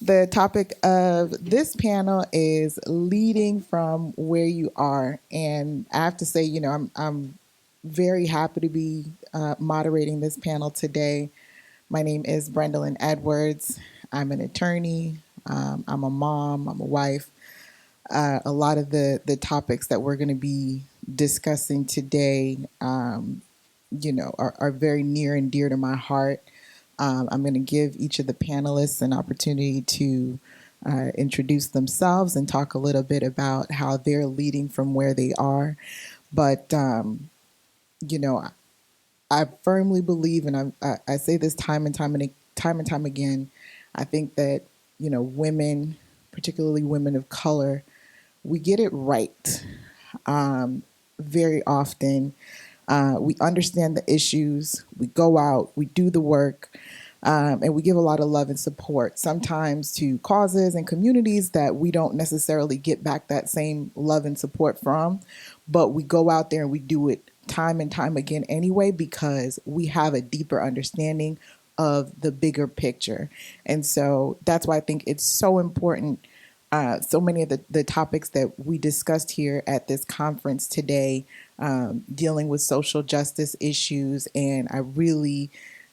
The topic of this panel is leading from where you are. And I have to say, I'm very happy to be moderating this panel today. My name is Brendolyn Edwards. I'm an attorney. I'm a mom. I'm a wife. A lot of the topics that we're going to be discussing today, are very near and dear to my heart. I'm going to give each of the panelists an opportunity to introduce themselves and talk a little bit about how they're leading from where they are. But, you know, I firmly believe, and I say this time and time again, I think that, women, particularly women of color, we get it right very often. We understand the issues, we go out, we do the work, and we give a lot of love and support, sometimes to causes and communities that we don't necessarily get back that same love and support from. But we go out there and we do it time and time again anyway because we have a deeper understanding of the bigger picture. And so that's why I think it's so important. So many of the topics that we discussed here at this conference today, dealing with social justice issues. And I really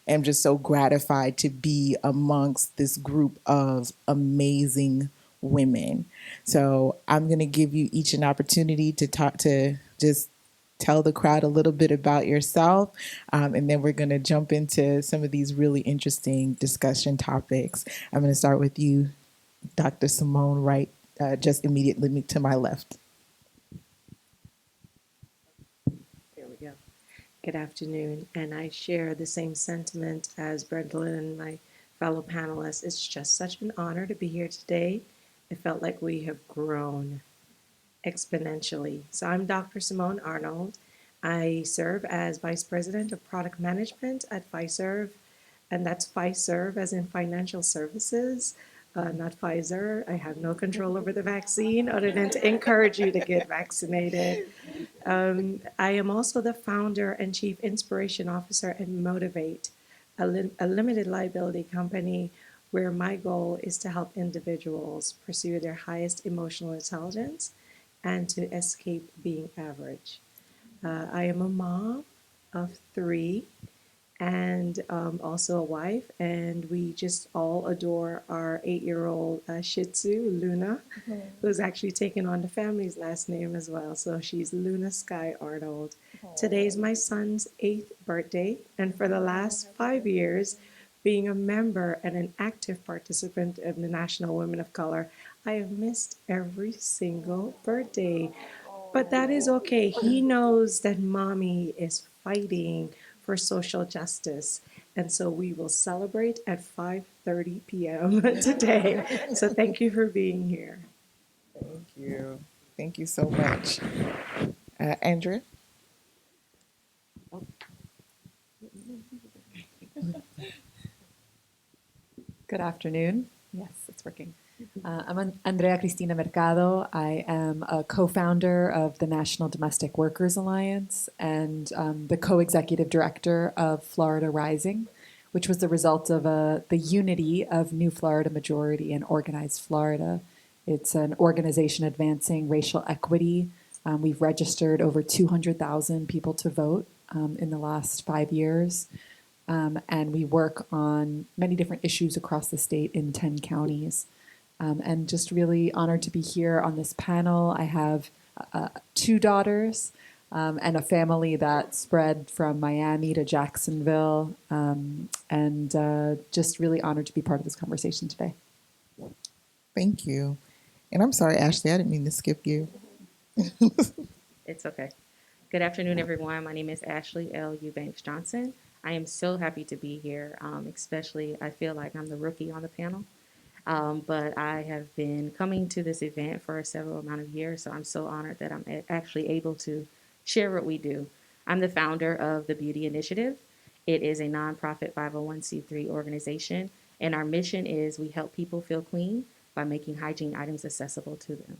am just so gratified to be amongst this group of amazing women. So I'm going to give you each an opportunity to talk, to just tell the crowd a little bit about yourself, and then we're going to jump into some of these really interesting discussion topics. I'm going to start with you, Dr. Simone Wright, just immediately to my left. There we go. Good afternoon, and I share the same sentiment as Brendolyn and my fellow panelists. It's just such an honor to be here today. It felt like we have grown exponentially. So I'm Dr. Simone Arnold. I serve as Vice President of Product Management at Fiserv, and that's Fiserv as in financial services, not Pfizer. I have no control over the vaccine other than to encourage you to get vaccinated. I am also the founder and chief inspiration officer at Motivate, a limited liability company where my goal is to help individuals pursue their highest emotional intelligence and to escape being average. I am a mom of three and also a wife, and we just all adore our 8-year-old Shih Tzu, Luna, who's actually taken on the family's last name as well. So she's Luna Sky Arnold. Today's my son's 8th birthday, and for the last 5 years, being a member and an active participant of the National Women of Color, I have missed every single birthday. But that is okay. He knows that mommy is fighting for social justice. And so we will celebrate at 5:30 p.m. today. So thank you for being here. Thank you. Thank you so much. Andrea? Good afternoon. Yes, it's working. I'm Andrea Cristina Mercado. I am a co-founder of the National Domestic Workers Alliance and the co-executive director of Florida Rising, which was the result of the unity of New Florida Majority and Organized Florida. It's an organization advancing racial equity. We've registered over 200,000 people to vote in the last 5 years. And we work on many different issues across the state in 10 counties. And just really honored to be here on this panel. I have 2 daughters and a family that spread from Miami to Jacksonville, and just really honored to be part of this conversation today. Thank you. And I'm sorry, Ashley, I didn't mean to skip you. It's okay. Good afternoon, everyone. My name is Ashley L. Eubanks Johnson. I am so happy to be here, especially I feel like I'm the rookie on the panel. But I have been coming to this event for several amount of years, so I'm so honored that I'm actually able to share what we do. I'm the founder of the Beauty Initiative. It is a nonprofit 501c3 organization, and our mission is we help people feel clean by making hygiene items accessible to them.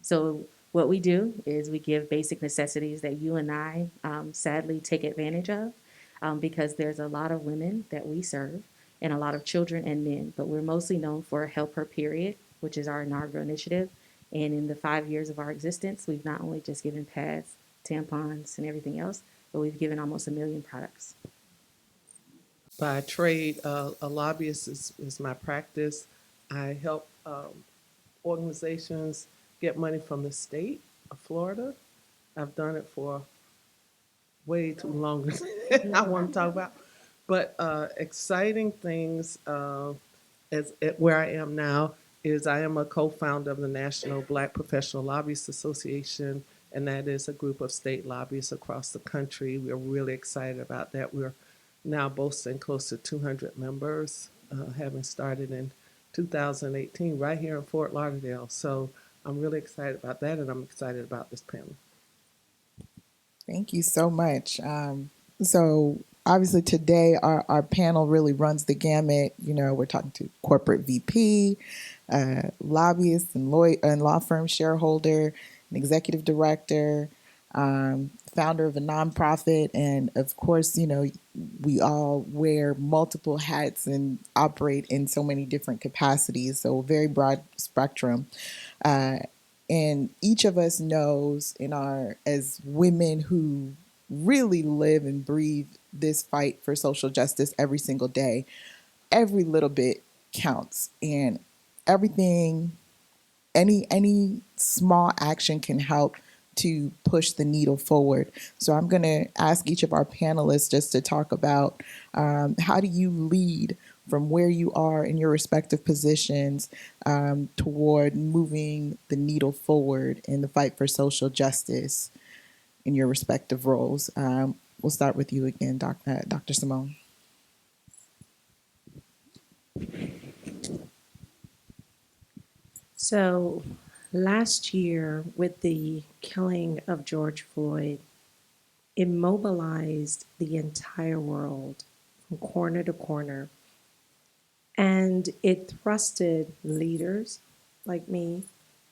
So what we do is we give basic necessities that you and I sadly take advantage of because there's a lot of women that we serve and a lot of children and men. But we're mostly known for Help Her Period, which is our inaugural initiative. And in the 5 years of our existence, we've not only just given pads, tampons, and everything else, but we've given almost 1 million products. By trade, a lobbyist is my practice. I help organizations get money from the state of Florida. I've done it for way too long than I want to talk about. But exciting things as at where I am now is I am a co-founder of the National Black Professional Lobbyists Association, and that is a group of state lobbyists across the country. We're really excited about that. We're now boasting close to 200 members, having started in 2018 right here in Fort Lauderdale. So I'm really excited about that, and I'm excited about this panel. Thank you so much. So obviously today our panel really runs the gamut. You know, we're talking to corporate VP, lobbyist and lawyer and law firm shareholder, an executive director, founder of a nonprofit, and of course, you know, we all wear multiple hats and operate in so many different capacities. So very broad spectrum. Uh, and each of us knows in our as women who really live and breathe this fight for social justice every single day, every little bit counts, and everything, any small action can help to push the needle forward. So I'm going to ask each of our panelists just to talk about how do you lead from where you are in your respective positions toward moving the needle forward in the fight for social justice in your respective roles. We'll start with you again, Dr. Simone. So, last year, with the killing of George Floyd, it mobilized the entire world from corner to corner. And it thrusted leaders like me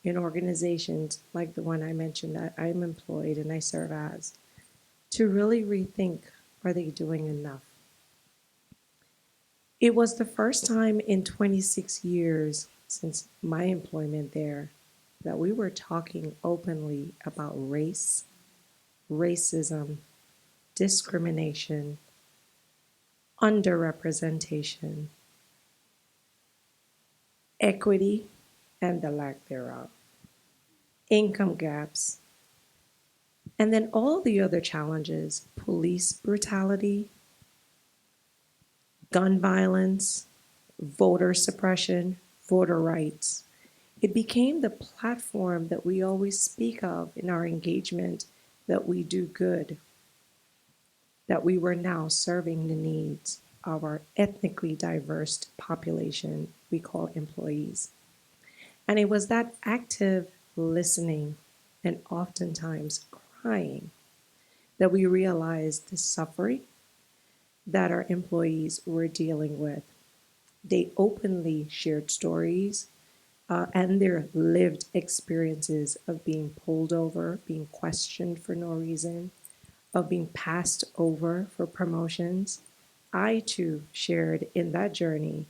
in organizations like the one I mentioned that I'm employed and I serve as to really rethink, are they doing enough? It was the first time in 26 years since my employment there that we were talking openly about race, racism, discrimination, underrepresentation, equity, and the lack thereof, income gaps, and then all the other challenges: police brutality, gun violence, voter suppression, voter rights. It became the platform that we always speak of in our engagement that we do good, that we were now serving the needs of our ethnically diverse population we call employees. And it was that active listening and oftentimes crying that we realized the suffering that our employees were dealing with. They openly shared stories and their lived experiences of being pulled over, being questioned for no reason, of being passed over for promotions. I too shared in that journey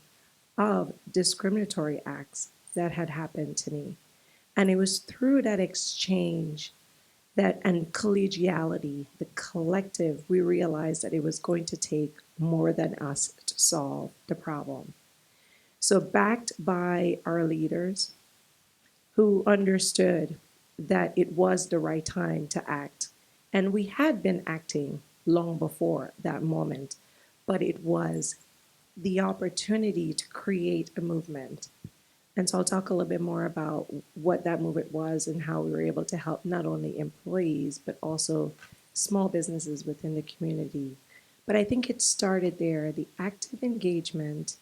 of discriminatory acts that had happened to me. And it was through that exchange that and collegiality, the collective, we realized that it was going to take more than us to solve the problem. So, backed by our leaders who understood that it was the right time to act, and we had been acting long before that moment, but it was the opportunity to create a movement. And so I'll talk a little bit more about what that movement was and how we were able to help not only employees, but also small businesses within the community. But I think it started there, the active engagement,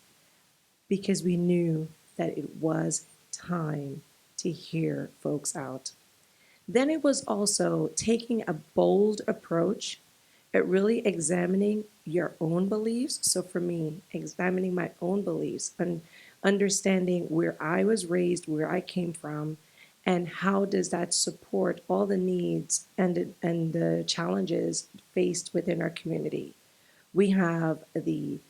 because we knew that it was time to hear folks out. Then it was also taking a bold approach at really examining your own beliefs. So for me, examining my own beliefs and understanding where I was raised, where I came from, and how does that support all the needs and the challenges faced within our community. We have the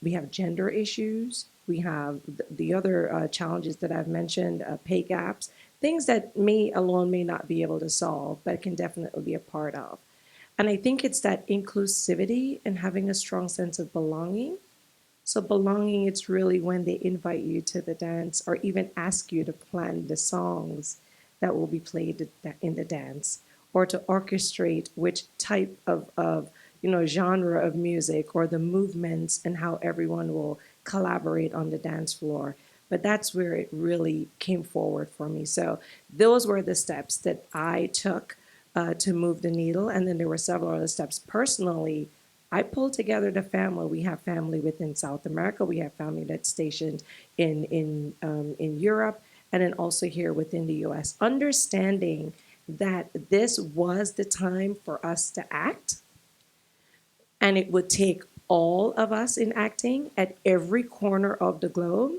we have gender issues. We have the other challenges that I've mentioned, pay gaps, things that me alone may not be able to solve, but can definitely be a part of. And I think it's that inclusivity and having a strong sense of belonging. So belonging, it's really when they invite you to the dance or even ask you to plan the songs that will be played in the dance, or to orchestrate which type of genre of music or the movements and how everyone will collaborate on the dance floor. But that's where it really came forward for me. So those were the steps that I took to move the needle. And then there were several other steps personally. I pulled together the family. We have family within South America. We have family that's stationed in Europe, and then also here within the U.S. Understanding that this was the time for us to act, and it would take all of us in acting at every corner of the globe.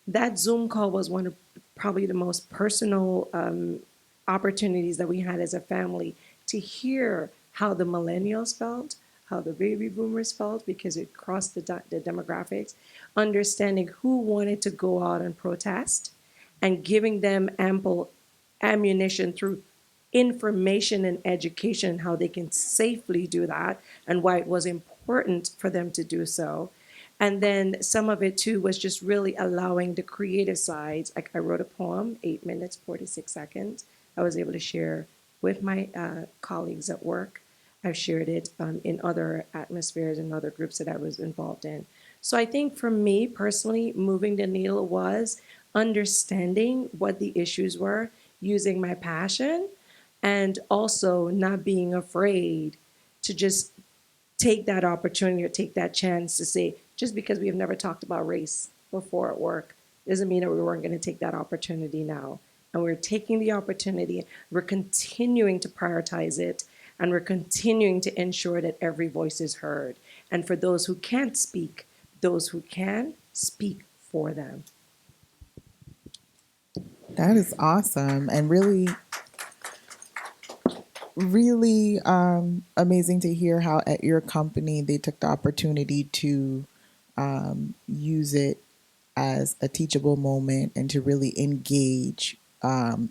That Zoom call was one of probably the most personal opportunities that we had as a family to hear how the millennials felt, how the baby boomers felt, because it crossed the demographics, understanding who wanted to go out and protest, and giving them ample ammunition through information and education how they can safely do that and why it was important for them to do so. And then some of it too was just really allowing the creative sides. Like I wrote a poem, 8 minutes, 46 seconds. I was able to share with my colleagues at work. I've shared it in other atmospheres and other groups that I was involved in. So I think for me personally, moving the needle was understanding what the issues were, using my passion, and also not being afraid to just take that opportunity or take that chance to say, just because we have never talked about race before at work, doesn't mean that we weren't going to take that opportunity now. And we're taking the opportunity, we're continuing to prioritize it, and we're continuing to ensure that every voice is heard. And for those who can't speak, those who can speak for them. That is awesome and really, really amazing to hear how at your company they took the opportunity to use it as a teachable moment and to really engage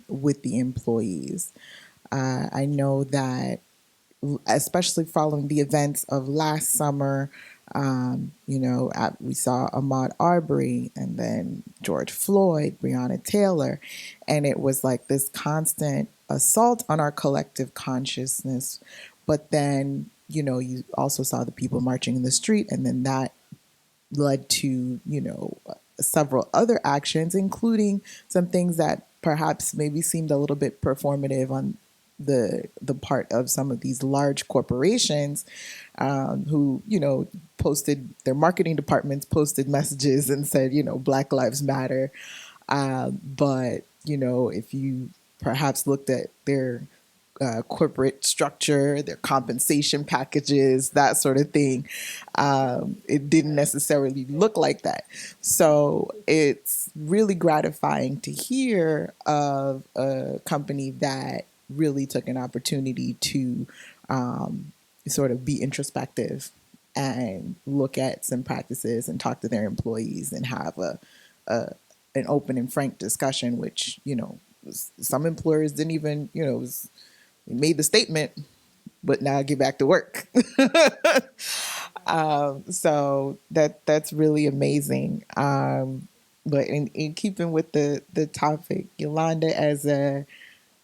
with the employees. I know that, especially following the events of last summer, we saw Ahmaud Arbery and then George Floyd, Breonna Taylor, and it was like this constant assault on our collective consciousness. But then, you also saw the people marching in the street, and then that led to, several other actions, including some things that perhaps maybe seemed a little bit performative on the part of some of these large corporations who, posted their marketing departments, posted messages and said, Black Lives Matter. But, if you perhaps looked at their corporate structure, their compensation packages, that sort of thing. It didn't necessarily look like that. So it's really gratifying to hear of a company that really took an opportunity to sort of be introspective and look at some practices and talk to their employees and have an open and frank discussion, which, some employers didn't even, made the statement, but now get back to work. So that's really amazing. But in keeping with the topic, Yolanda, as a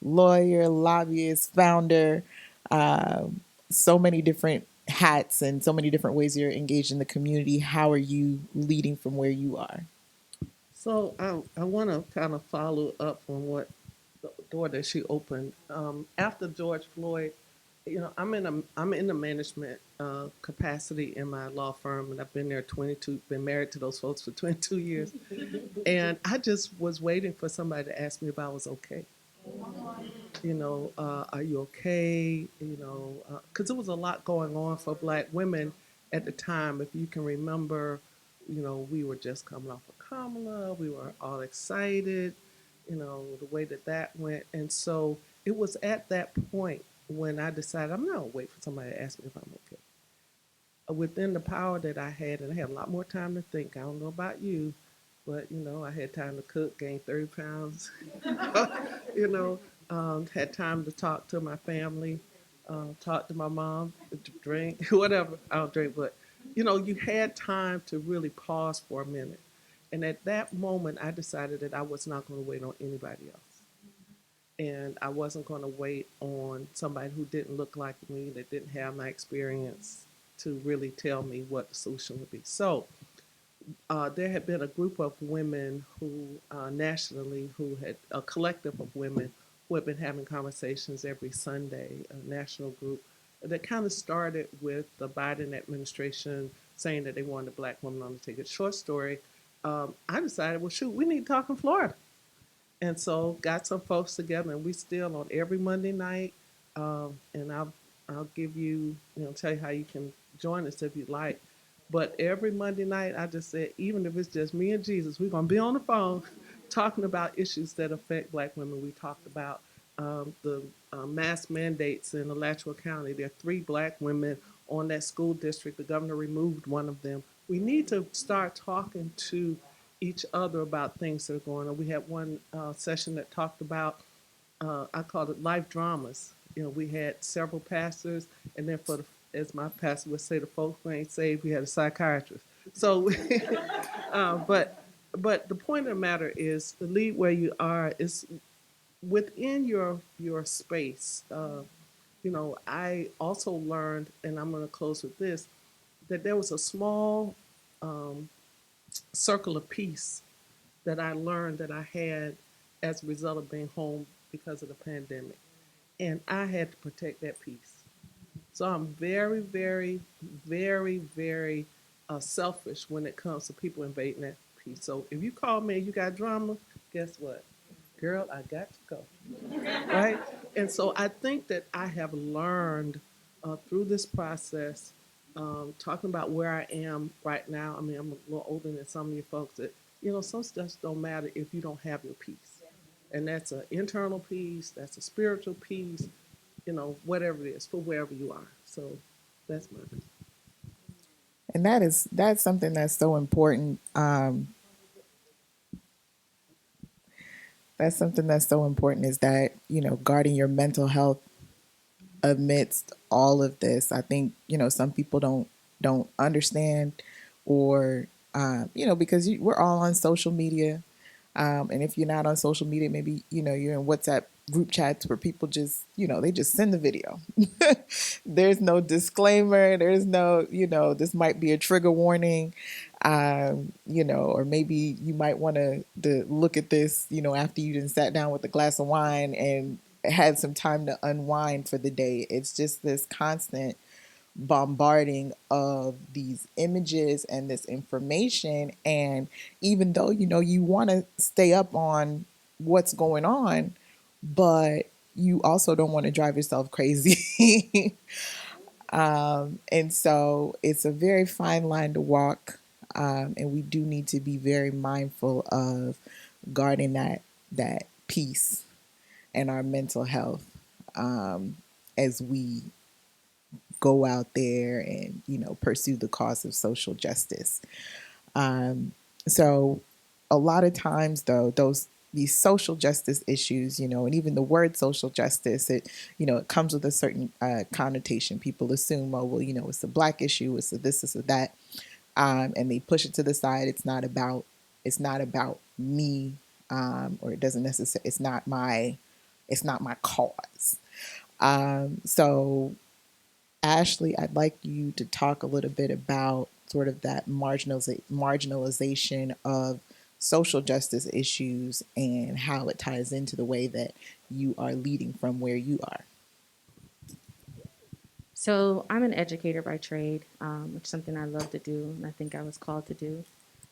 lawyer, lobbyist, founder, so many different hats and so many different ways you're engaged in the community. How are you leading from where you are? So I want to kind of follow up on what the door that she opened after George Floyd. I'm in the management capacity in my law firm, and I've been there 22. Been married to those folks for 22 years, and I just was waiting for somebody to ask me if I was okay. Are you okay? Because there was a lot going on for Black women at the time. If you can remember, we were just coming off of Kamala. We were all excited, the way that went. And so it was at that point when I decided I'm not going to wait for somebody to ask me if I'm okay. within the power that I had, and I had a lot more time to think. I don't know about you, but I had time to cook, gain 30 pounds, you know, had time to talk to my family, talk to my mom, to drink, whatever. I don't drink, but you had time to really pause for a minute. And at that moment, I decided that I was not going to wait on anybody else. And I wasn't going to wait on somebody who didn't look like me, that didn't have my experience to really tell me what the solution would be. So there had been a group of women who nationally, who had a collective of women who had been having conversations every Sunday, a national group that kind of started with the Biden administration saying that they wanted a black woman on the ticket. Short story, I decided, well, shoot, we need to talk in Florida. And so got some folks together, and we still on every Monday night. And I'll give you, tell you how you can join us if you'd like. But every Monday night, I just said, even if it's just me and Jesus, we're gonna be on the phone talking about issues that affect Black women. We talked about the mask mandates in Alachua County. There are 3 Black women on that school district. The governor removed one of them. We need to start talking to each other about things that are going on. We had one session that talked about, I called it life dramas. We had several pastors, and then as my pastor would say, the folks who ain't saved, we had a psychiatrist. So, but the point of the matter is, the lead where you are is within your space. I also learned, and I'm going to close with this, that there was a small circle of peace that I learned that I had as a result of being home because of the pandemic. And I had to protect that peace. So I'm very, very, very, very selfish when it comes to people invading that peace. So if you call me and you got drama, guess what? Girl, I got to go. Right? And so I think that I have learned through this process, talking about where I am right now. I mean, I'm a little older than some of you folks that, some stuff don't matter if you don't have your peace. And that's an internal peace, that's a spiritual peace, whatever it is, for wherever you are. So that's my opinion. And that's something that's so important. That's something that's so important, is that, guarding your mental health amidst all of this. I think, some people don't understand, or because we're all on social media. And if you're not on social media, maybe, you're in WhatsApp group chats where people just, they just send the video. There's no disclaimer. There's no, this might be a trigger warning. Or maybe you might want to look at this, after you just sat down with a glass of wine and had some time to unwind for the day. It's just this constant bombarding of these images and this information. And even though, you want to stay up on what's going on, but you also don't want to drive yourself crazy. And so it's a very fine line to walk. And we do need to be very mindful of guarding that peace and our mental health, as we go out there and pursue the cause of social justice. So a lot of times, though, these social justice issues, and even the word social justice, it comes with a certain connotation. People assume, oh, well, it's a black issue, it's a this, it's a that, and they push it to the side. It's not about me, or it doesn't necessarily. It's not my cause. So Ashley, I'd like you to talk a little bit about sort of that marginalization of social justice issues and how it ties into the way that you are leading from where you are. So I'm an educator by trade, which is something I love to do, and I think I was called to do.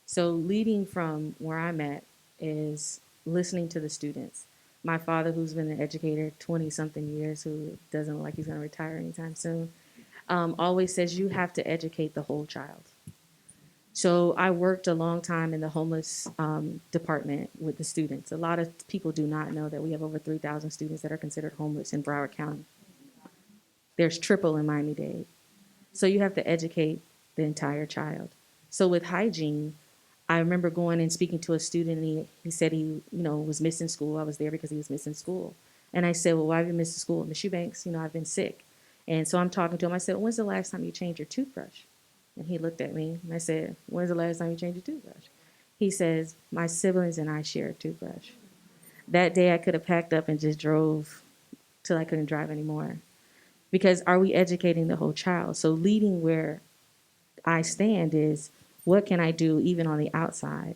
So leading from where I'm at is listening to the students. My father, who's been an educator 20 something years, who doesn't look like he's going to retire anytime soon, always says you have to educate the whole child. So I worked a long time in the homeless department with the students. A lot of people do not know that we have over 3,000 students that are considered homeless in Broward County. There's triple in Miami-Dade. So you have to educate the entire child. So with hygiene, I remember going and speaking to a student, and he said he was missing school. I was there because he was missing school. And I said, well, why have you missed school? Miss Eubanks, I've been sick. And so I'm talking to him. I said, when's the last time you changed your toothbrush? And he looked at me and I said, when's the last time you changed your toothbrush? He says, my siblings and I share a toothbrush. That day I could have packed up and just drove till I couldn't drive anymore. Because are we educating the whole child? So leading where I stand is, what can I do even on the outside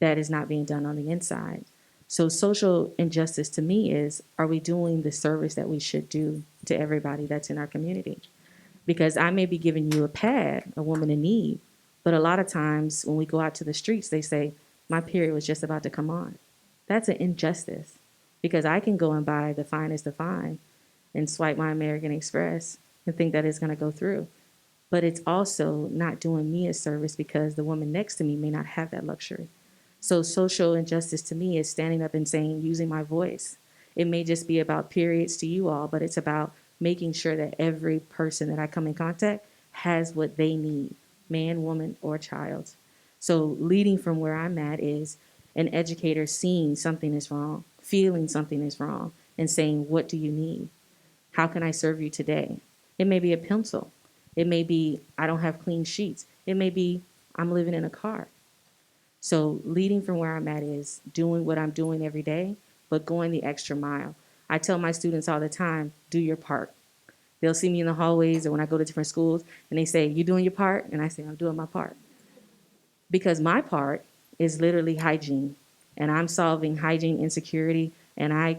that is not being done on the inside? So social injustice to me is, are we doing the service that we should do to everybody that's in our community? Because I may be giving you a pad, a woman in need, but a lot of times when we go out to the streets, they say, my period was just about to come on. That's an injustice, because I can go and buy the finest of fine and swipe my American Express and think that it's going to go through. But it's also not doing me a service, because the woman next to me may not have that luxury. So social injustice to me is standing up and saying, using my voice. It may just be about periods to you all, but it's about making sure that every person that I come in contact has what they need, man, woman, or child. So leading from where I'm at is an educator seeing something is wrong, feeling something is wrong, and saying, what do you need? How can I serve you today? It may be a pencil. It may be, I don't have clean sheets. It may be, I'm living in a car. So leading from where I'm at is doing what I'm doing every day, but going the extra mile. I tell my students all the time, do your part. They'll see me in the hallways or when I go to different schools and they say, you doing your part? And I say, I'm doing my part. Because my part is literally hygiene, and I'm solving hygiene insecurity, and I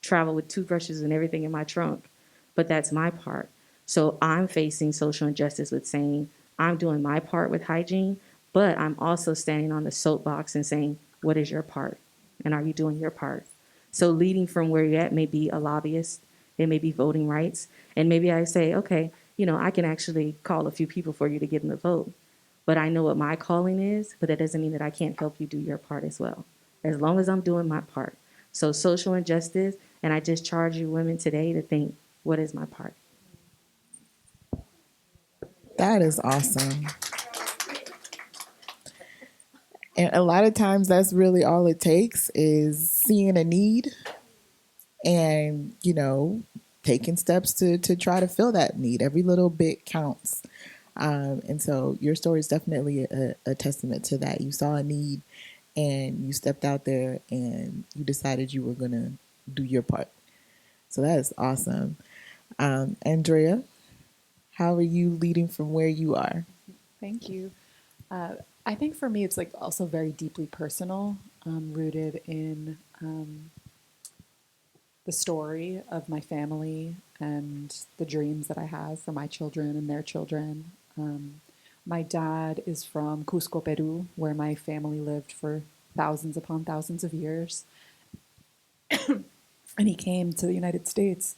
travel with toothbrushes and everything in my trunk. But that's my part. So I'm facing social injustice with saying, I'm doing my part with hygiene, but I'm also standing on the soapbox and saying, what is your part? And are you doing your part? So leading from where you're at may be a lobbyist, it may be voting rights, and maybe I say, okay, I can actually call a few people for you to get them to vote. But I know what my calling is, but that doesn't mean that I can't help you do your part as well, as long as I'm doing my part. So social injustice, and I just charge you women today to think, what is my part? That is awesome. And a lot of times that's really all it takes, is seeing a need and, taking steps to try to fill that need. Every little bit counts. And so your story is definitely a testament to that. You saw a need and you stepped out there and you decided you were going to do your part. So that is awesome. Andrea, how are you leading from where you are? Thank you. I think for me, it's like also very deeply personal, rooted in the story of my family and the dreams that I have for my children and their children. My dad is from Cusco, Peru, where my family lived for thousands upon thousands of years. And he came to the United States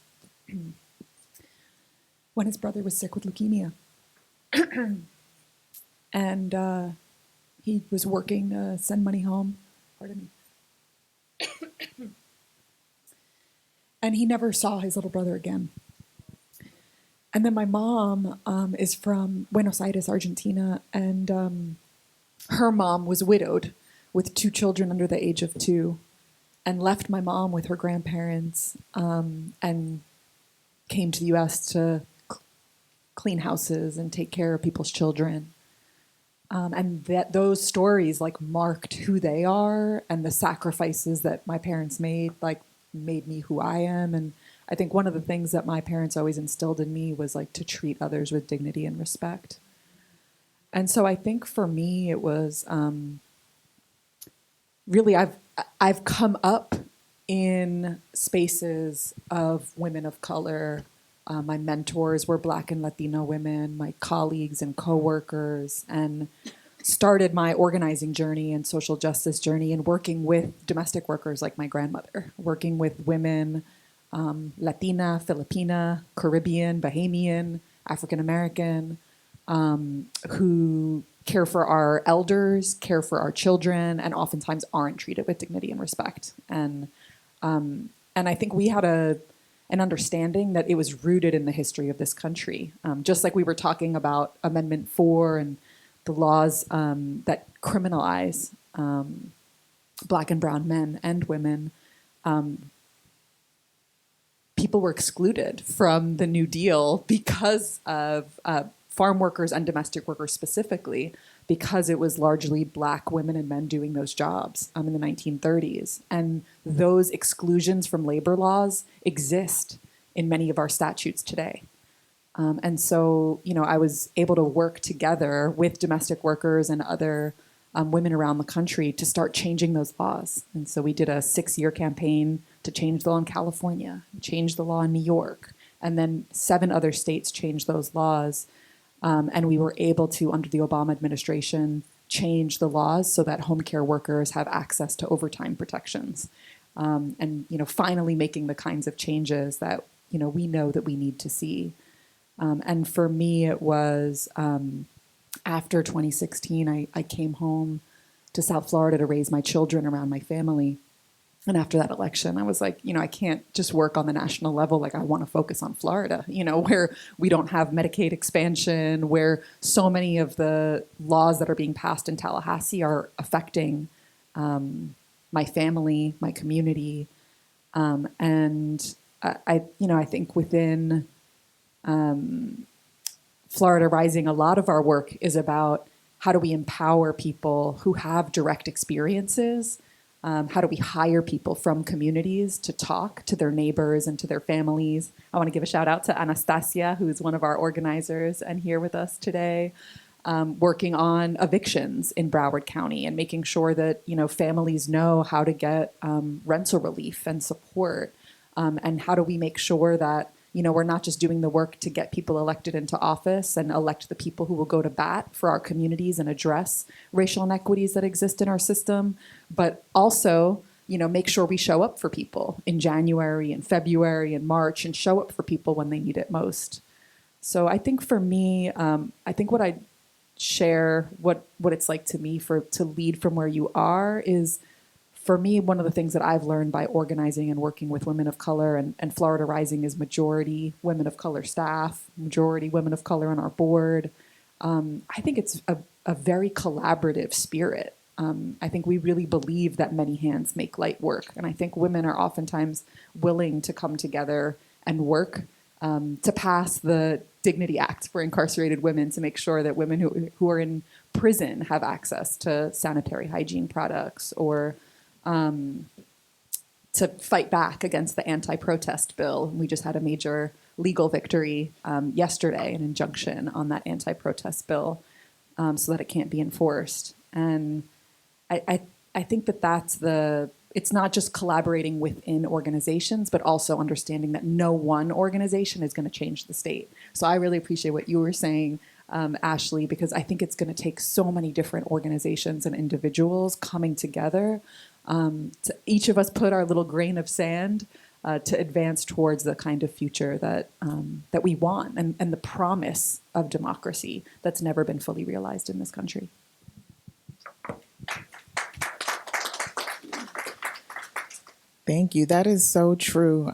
when his brother was sick with leukemia. And he was working to send money home. Pardon me. And he never saw his little brother again. And then my mom is from Buenos Aires, Argentina, and her mom was widowed with 2 children under the age of 2, and left my mom with her grandparents and came to the U.S. to clean houses and take care of people's children. And that those stories like marked who they are, and the sacrifices that my parents made me who I am. And I think one of the things that my parents always instilled in me was like to treat others with dignity and respect. And so I think for me it was really I've come up in spaces of women of color. My mentors were Black and Latino women, my colleagues and coworkers, and started my organizing journey and social justice journey and working with domestic workers like my grandmother, working with women, Latina, Filipina, Caribbean, Bahamian, African American, who care for our elders, care for our children, and oftentimes aren't treated with dignity and respect. And I think we had and understanding that it was rooted in the history of this country. Just like we were talking about Amendment 4 and the laws that criminalize Black and brown men and women, people were excluded from the New Deal because of farm workers and domestic workers specifically, because it was largely Black women and men doing those jobs in the 1930s. And those exclusions from labor laws exist in many of our statutes today. And so, I was able to work together with domestic workers and other women around the country to start changing those laws. And so we did a 6-year campaign to change the law in California, change the law in New York, and then 7 other states changed those laws. And we were able to, under the Obama administration, change the laws so that home care workers have access to overtime protections. And finally making the kinds of changes that we know that we need to see. And for me, it was after 2016, I came home to South Florida to raise my children around my family. And after that election, I was like, I can't just work on the national level. Like, I want to focus on Florida, where we don't have Medicaid expansion, where so many of the laws that are being passed in Tallahassee are affecting my family, my community. And I think within Florida Rising, a lot of our work is about how do we empower people who have direct experiences. How do we hire people from communities to talk to their neighbors and to their families? I want to give a shout out to Anastasia, who's one of our organizers and here with us today, working on evictions in Broward County and making sure that families know how to get rental relief and support, and how do we make sure that we're not just doing the work to get people elected into office and elect the people who will go to bat for our communities and address racial inequities that exist in our system, but also, make sure we show up for people in January and February and March and show up for people when they need it most. So I think for me, I think what I share, what it's like to me to lead from where you are is, for me, one of the things that I've learned by organizing and working with women of color, and Florida Rising is majority women of color staff, majority women of color on our board. I think it's a very collaborative spirit. I think we really believe that many hands make light work. And I think women are oftentimes willing to come together and work to pass the Dignity Act for incarcerated women, to make sure that women who are in prison have access to sanitary hygiene products, or to fight back against the anti-protest bill. We just had a major legal victory yesterday, an injunction on that anti-protest bill, so that it can't be enforced. And I think that's it's not just collaborating within organizations, but also understanding that no one organization is going to change the state. So I really appreciate what you were saying, Ashley, because I think it's going to take so many different organizations and individuals coming together to each of us put our little grain of sand to advance towards the kind of future that we want, and the promise of democracy that's never been fully realized in this country. Thank you. That is so true.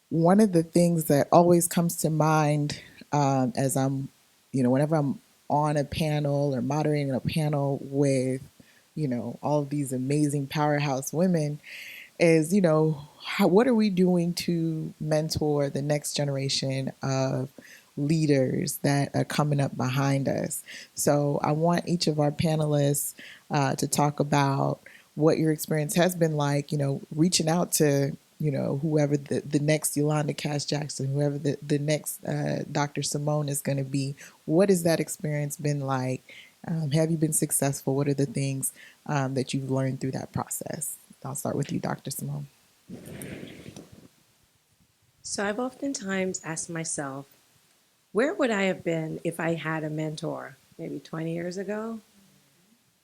One of the things that always comes to mind as I'm, whenever I'm on a panel or moderating a panel with, all of these amazing powerhouse women is, what are we doing to mentor the next generation of leaders that are coming up behind us? So I want each of our panelists to talk about what your experience has been like, reaching out to, whoever the next Yolanda Cash Jackson, whoever the next Dr. Simone is going to be. What has that experience been like? Have you been successful? What are the things that you've learned through that process? I'll start with you, Dr. Simone. So I've oftentimes asked myself, where would I have been if I had a mentor maybe 20 years ago?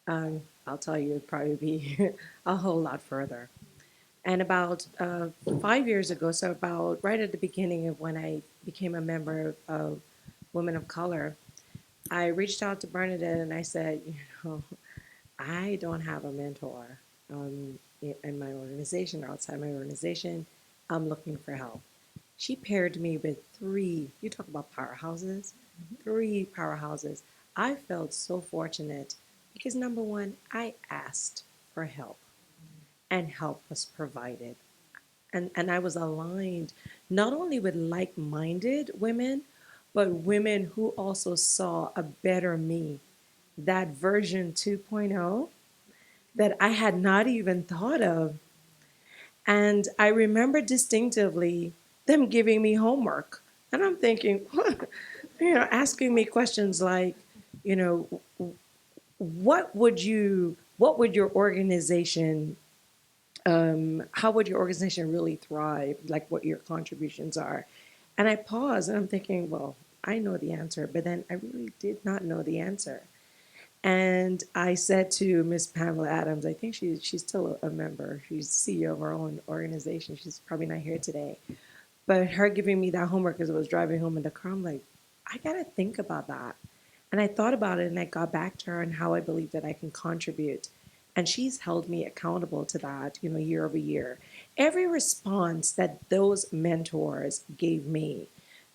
I'll tell you, it'd probably be a whole lot further. And about 5 years ago, so about right at the beginning of when I became a member of Women of Color, I reached out to Bernadette and I said, I don't have a mentor in my organization or outside my organization. I'm looking for help. She paired me with three, you talk about powerhouses, three powerhouses. I felt so fortunate because number one, I asked for help and help was provided. And I was aligned not only with like minded women, but women who also saw a better me, that version 2.0 that I had not even thought of. And I remember distinctively them giving me homework. And I'm thinking, what? Asking me questions like, you know, what would your organization, how would your organization really thrive? Like what your contributions are. And I pause and I'm thinking, well, I know the answer, but then I really did not know the answer. And I said to Miss Pamela Adams, I think she's still a member. She's CEO of her own organization. She's probably not here today. But her giving me that homework as I was driving home in the car, I'm like, I got to think about that. And I thought about it and I got back to her and how I believe that I can contribute. And she's held me accountable to that, year over year. Every response that those mentors gave me,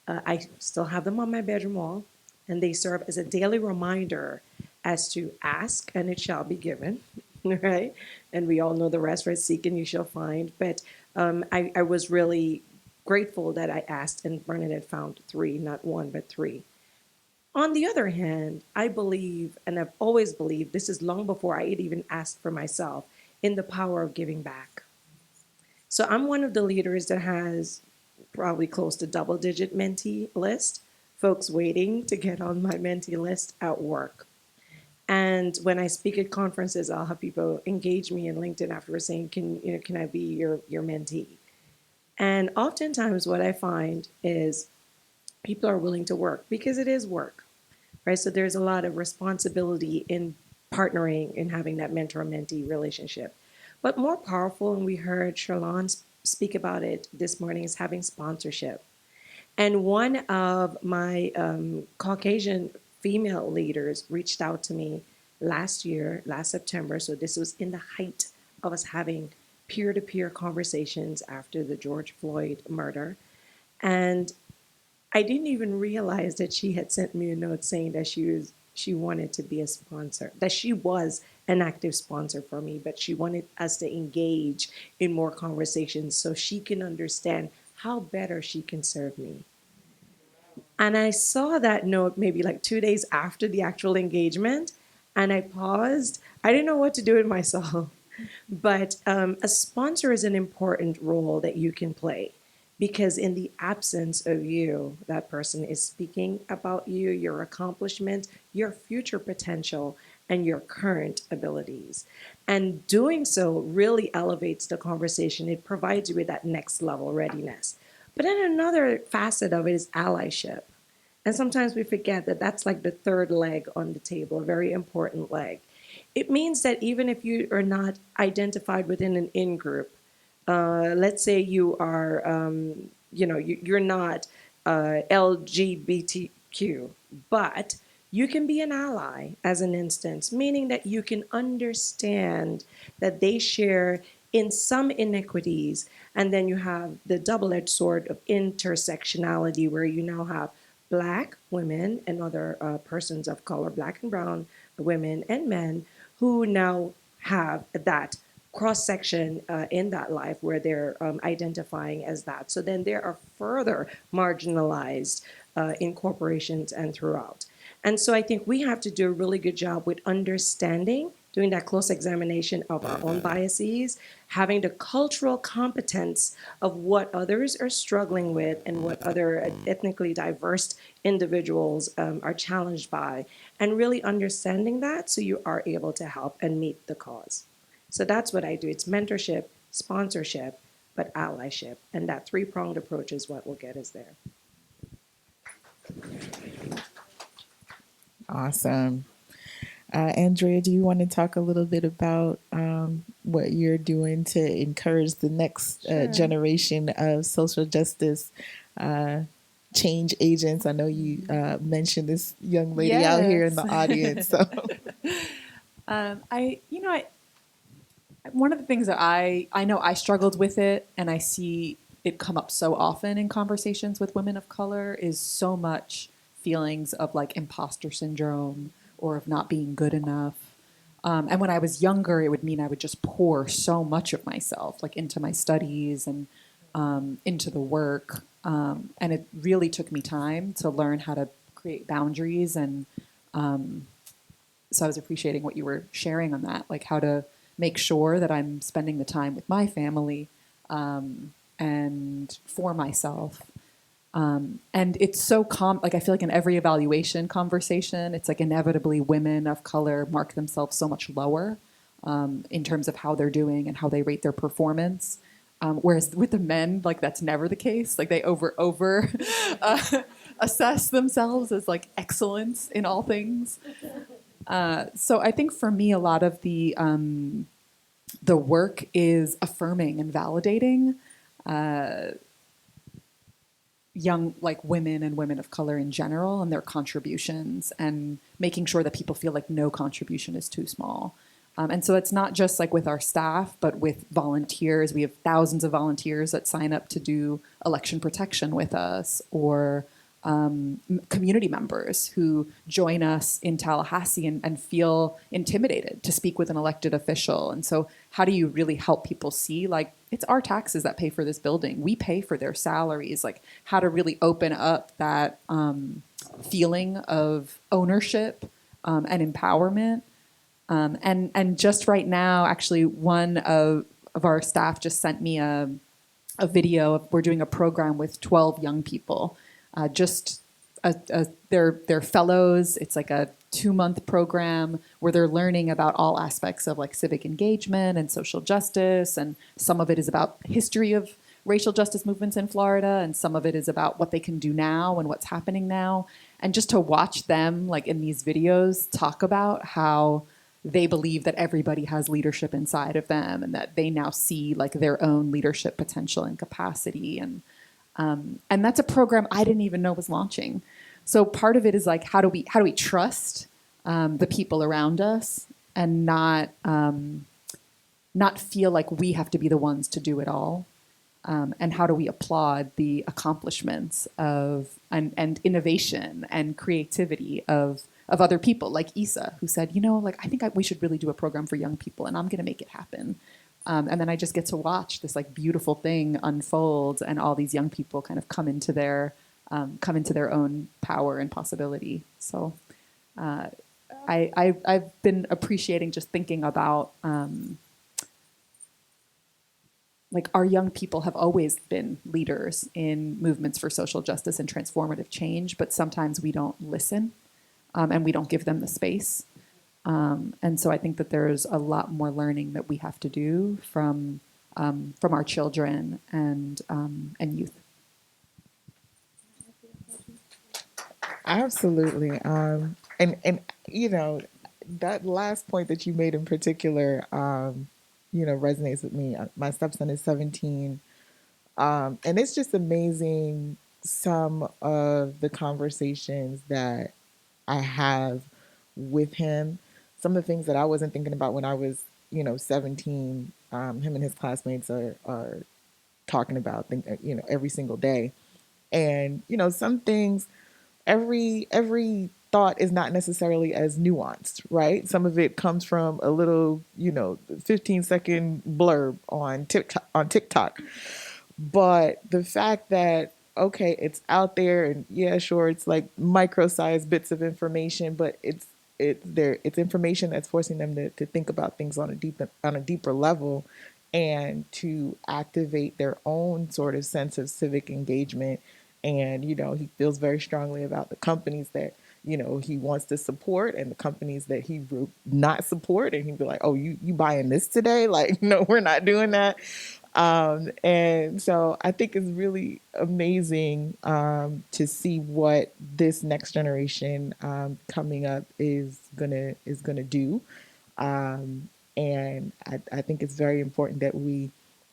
I still have them on my bedroom wall, and they serve as a daily reminder as to ask and it shall be given, right? And we all know the rest, right? Seek and you shall find. But I was really grateful that I asked and Bernadette found three, not one, but three. On the other hand, I believe, and I've always believed, this is long before I had even asked for myself, in the power of giving back. So I'm one of the leaders that has probably close to double digit mentee list, folks waiting to get on my mentee list at work. And when I speak at conferences, I'll have people engage me in LinkedIn afterwards saying, can I be your mentee? And oftentimes what I find is people are willing to work because it is work, right? So there's a lot of responsibility in partnering and having that mentor-mentee relationship. But more powerful, and we heard Shalon speak about it this morning, is having sponsorship. And one of my Caucasian female leaders reached out to me last year, last September. So this was in the height of us having peer-to-peer conversations after the George Floyd murder. And I didn't even realize that she had sent me a note saying that she wanted to be a sponsor, that she was an active sponsor for me, but she wanted us to engage in more conversations so she can understand how better she can serve me. And I saw that note maybe like 2 days after the actual engagement, and I paused. I didn't know what to do with myself. But a sponsor is an important role that you can play because in the absence of you, that person is speaking about you, your accomplishments, your future potential, and your current abilities. And doing so really elevates the conversation. It provides you with that next level readiness. But then another facet of it is allyship. And sometimes we forget that that's like the third leg on the table, a very important leg. It means that even if you are not identified within an in group, let's say you are, you're not LGBTQ, but you can be an ally as an instance, meaning that you can understand that they share in some inequities, and then you have the double-edged sword of intersectionality, where you now have Black women and other persons of color, Black and brown women and men, who now have that cross section in that life where they're identifying as that. So then they are further marginalized in corporations and throughout. And so I think we have to do a really good job with understanding, doing that close examination of our own biases, having the cultural competence of what others are struggling with and what other ethnically diverse individuals are challenged by, and really understanding that so you are able to help and meet the cause. So that's what I do. It's mentorship, sponsorship, but allyship. And that three-pronged approach is what will get us there. Awesome. Andrea, do you want to talk a little bit about what you're doing to encourage the next generation of social justice change agents? I know you mentioned this young lady out here in the audience. So. One of the things that I know I struggled with it, and I see it come up so often in conversations with women of color is so much feelings of like imposter syndrome or of not being good enough. And when I was younger, it would mean I would just pour so much of myself, like into my studies and into the work. And it really took me time to learn how to create boundaries. And so I was appreciating what you were sharing on that, like how to make sure that I'm spending the time with my family and for myself. And it's so like I feel like in every evaluation conversation, it's like inevitably women of color mark themselves so much lower in terms of how they're doing and how they rate their performance. Whereas with the men, like that's never the case. Like they over assess themselves as like excellence in all things. So I think for me, a lot of the work is affirming and validating young like women and women of color in general and their contributions and making sure that people feel like no contribution is too small. And so it's not just like with our staff, but with volunteers. We have thousands of volunteers that sign up to do election protection with us, or community members who join us in Tallahassee and feel intimidated to speak with an elected official. And so how do you really help people see, like, it's our taxes that pay for this building. We pay for their salaries. Like, how to really open up that feeling of ownership and empowerment. And just right now, actually, one of our staff just sent me a video of, we're doing a program with 12 young people. They're fellows. It's like a 2-month program where they're learning about all aspects of like civic engagement and social justice. And some of it is about history of racial justice movements in Florida, and some of it is about what they can do now and what's happening now. And just to watch them, like in these videos, talk about how they believe that everybody has leadership inside of them and that they now see like their own leadership potential and capacity. And that's a program I didn't even know was launching. So part of it is like, how do we trust the people around us and not feel like we have to be the ones to do it all? And how do we applaud the accomplishments of and innovation and creativity of other people, like Issa, who said, like, I think we should really do a program for young people, and I'm going to make it happen. And then I just get to watch this like beautiful thing unfold, and all these young people kind of come into their own power and possibility. So I've been appreciating just thinking about like our young people have always been leaders in movements for social justice and transformative change, but sometimes we don't listen and we don't give them the space. And so I think that there's a lot more learning that we have to do from our children and youth. Absolutely. And that last point that you made in particular, resonates with me. My stepson is 17. And it's just amazing some of the conversations that I have with him. Some of the things that I wasn't thinking about when I was, 17, him and his classmates are talking about, every single day. And, some things, every thought is not necessarily as nuanced, right? Some of it comes from a little, 15-second blurb on TikTok. But the fact that, okay, it's out there, and yeah, sure, it's like micro-sized bits of information, but it's information that's forcing them to think about things on a deeper level, and to activate their own sort of sense of civic engagement. And he feels very strongly about the companies that he wants to support, and the companies that he will not support. And he'd be like, oh, you buying this today? Like, no, we're not doing that. And so I think it's really amazing to see what this next generation coming up is gonna do. And I think it's very important that we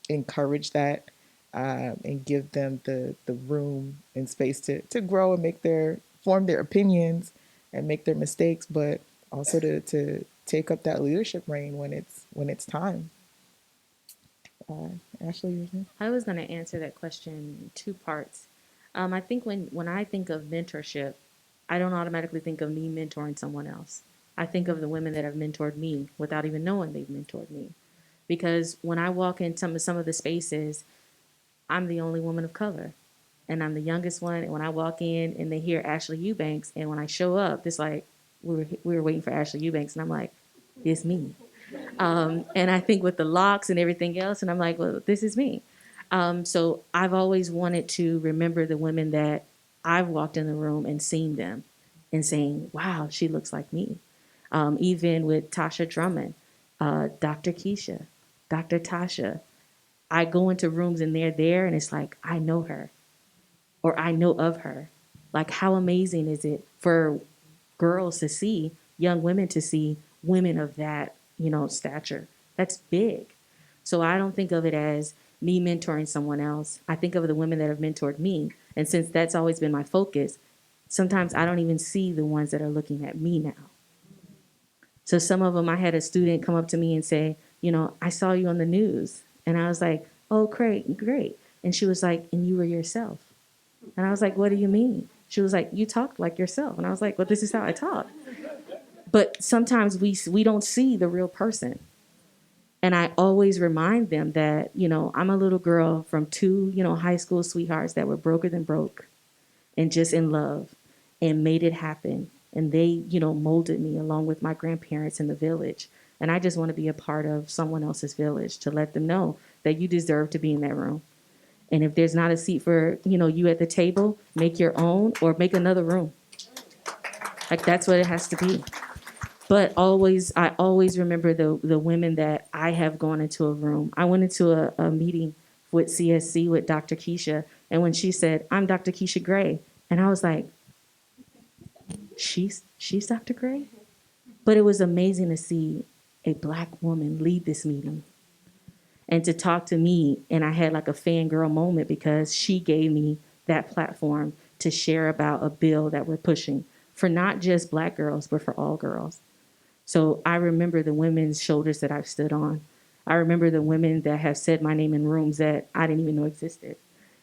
encourage that and give them the room and space to grow and form their opinions and make their mistakes, but also to take up that leadership reign when it's time. Ashley, yours next? I was going to answer that question in two parts. I think when I think of mentorship, I don't automatically think of me mentoring someone else. I think of the women that have mentored me without even knowing they've mentored me. Because when I walk in some of the spaces, I'm the only woman of color. And I'm the youngest one. And when I walk in and they hear Ashley Eubanks, and when I show up, it's like we were waiting for Ashley Eubanks, and I'm like, it's me. And I think with the locks and everything else, and I'm like, well, this is me. So I've always wanted to remember the women that I've walked in the room and seen them and saying, wow, she looks like me. Even with Tasha Drummond, Dr. Keisha, Dr. Tasha, I go into rooms and they're there and it's like, I know her or I know of her. Like, how amazing is it for girls to see, young women to see women of that, stature? That's big. So I don't think of it as me mentoring someone else. I think of the women that have mentored me. And since that's always been my focus, sometimes I don't even see the ones that are looking at me now. So some of them, I had a student come up to me and say, I saw you on the news. And I was like, oh, great, great. And she was like, and you were yourself. And I was like, what do you mean? She was like, you talked like yourself. And I was like, well, this is how I talk. But sometimes we don't see the real person. And I always remind them that, I'm a little girl from two, high school sweethearts that were broker than broke and just in love and made it happen. And they, molded me along with my grandparents in the village. And I just want to be a part of someone else's village to let them know that you deserve to be in that room. And if there's not a seat for, you at the table, make your own or make another room. Like, that's what it has to be. But I always remember the women that I have gone into a room. I went into a meeting with CSC with Dr. Keisha, and when she said, I'm Dr. Keisha Gray, and I was like, she's Dr. Gray? But it was amazing to see a black woman lead this meeting and to talk to me. And I had like a fangirl moment because she gave me that platform to share about a bill that we're pushing for not just black girls, but for all girls. So I remember the women's shoulders that I've stood on. I remember the women that have said my name in rooms that I didn't even know existed.